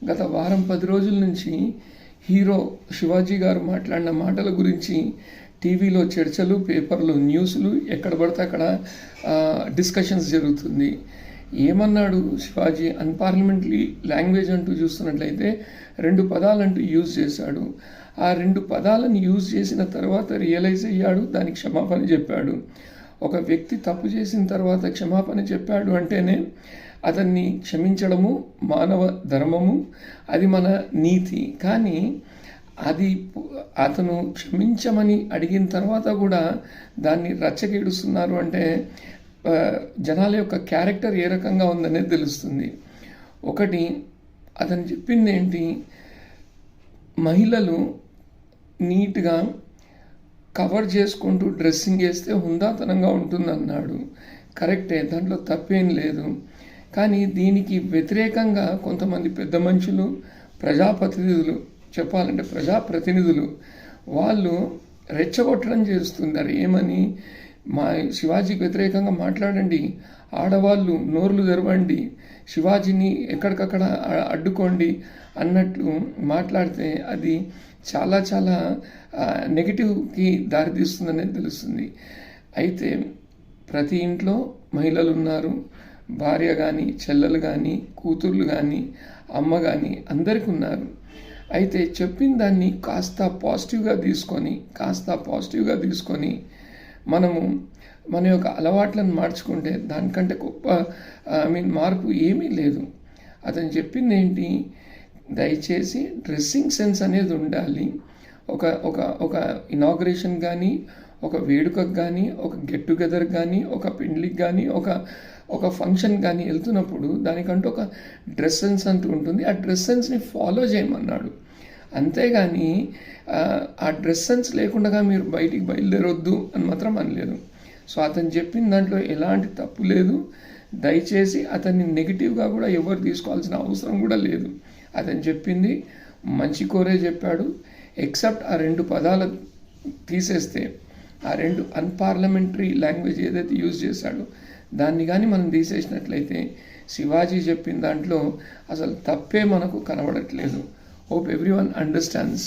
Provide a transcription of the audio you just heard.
గత వారం 10 రోజుల నుంచి హీరో శివాజీ గారు మాట్లాడిన మాటల గురించి టీవీలో చర్చలు, పేపర్లు, న్యూస్లు ఎక్కడ పడితే అక్కడ డిస్కషన్స్ జరుగుతుంది. ఏమన్నాడు శివాజీ? అన్పార్లమెంటరీ లాంగ్వేజ్ అంటూ చూస్తున్నట్లయితే 2 పదాలంటూ యూజ్ చేశాడు. ఆ 2 పదాలను యూజ్ చేసిన తర్వాత రియలైజ్ అయ్యాడు, దానికి క్షమాపణ చెప్పాడు. ఒక వ్యక్తి తప్పు చేసిన తర్వాత క్షమాపణ చెప్పాడు అంటేనే అతన్ని క్షమించడము మానవ ధర్మము, అది మన నీతి. కానీ అది అతను క్షమించమని అడిగిన తర్వాత కూడా దాన్ని రచ్చగేడుస్తున్నారు అంటే జనాల యొక్క క్యారెక్టర్ ఏ రకంగా ఉందనేది తెలుస్తుంది. ఒకటి, అతను చెప్పింది ఏంటి, మహిళలు నీట్గా కవర్ చేసుకుంటూ డ్రెస్సింగ్ వేస్తే హుందాతనంగా ఉంటుందన్నాడు. కరెక్టే, దాంట్లో తప్పేం లేదు. కానీ దీనికి వ్యతిరేకంగా కొంతమంది పెద్ద మనుషులు, ప్రజాప్రతినిధులు, చెప్పాలంటే ప్రజాప్రతినిధులు వాళ్ళు రెచ్చగొట్టడం చేస్తున్నారు. ఏమని? మా శివాజీకి వ్యతిరేకంగా మాట్లాడండి, ఆడవాళ్ళు నోర్లు తెరవండి, శివాజీని ఎక్కడికక్కడ అడ్డుకోండి అన్నట్లు మాట్లాడితే అది చాలా చాలా నెగిటివ్కి దారితీస్తుందనేది తెలుస్తుంది. అయితే ప్రతి ఇంట్లో మహిళలు ఉన్నారు, భార్య కానీ, చెల్లెలు కానీ, కూతుర్లు కానీ, అమ్మ కానీ అందరికీ ఉన్నారు. అయితే చెప్పిన దాన్ని కాస్త పాజిటివ్గా తీసుకొని మనము మన యొక్క అలవాట్లను మార్చుకుంటే దానికంటే గొప్ప మార్పు ఏమీ లేదు. అతను చెప్పింది ఏంటి, దయచేసి డ్రెస్సింగ్ సెన్స్ అనేది ఉండాలి. ఒక ఒక ఒక ఇనాగ్రేషన్ కానీ, ఒక వేడుకకు కానీ, ఒక గెట్ టుగెదర్ కానీ, ఒక పెళ్లికి కానీ, ఒక ఫంక్షన్ కానీ వెళ్తున్నప్పుడు దానికంటూ ఒక డ్రెస్ సెన్స్ అంటూ ఉంటుంది. ఆ డ్రెస్ సెన్స్ని ఫాలో చేయమన్నాడు. అంతేగాని ఆ డ్రెస్ సెన్స్ లేకుండా మీరు బయటికి బయలుదేరొద్దు అని మాత్రం అనలేదు. సో అతను చెప్పిన దాంట్లో ఎలాంటి తప్పు లేదు. దయచేసి అతన్ని నెగిటివ్గా కూడా ఎవరు తీసుకోవాల్సిన అవసరం కూడా లేదు. అతను చెప్పింది మంచి కోరే చెప్పాడు. ఎక్సెప్ట్ ఆ 2 పదాలు తీసేస్తే, ఆ 2 అన్పార్లమెంటరీ లాంగ్వేజ్ ఏదైతే యూజ్ చేశాడో దాన్ని కానీ మనం తీసేసినట్లయితే శివాజీ చెప్పిన దాంట్లో అసలు తప్పే మనకు కనబడట్లేదు. Hope everyone understands.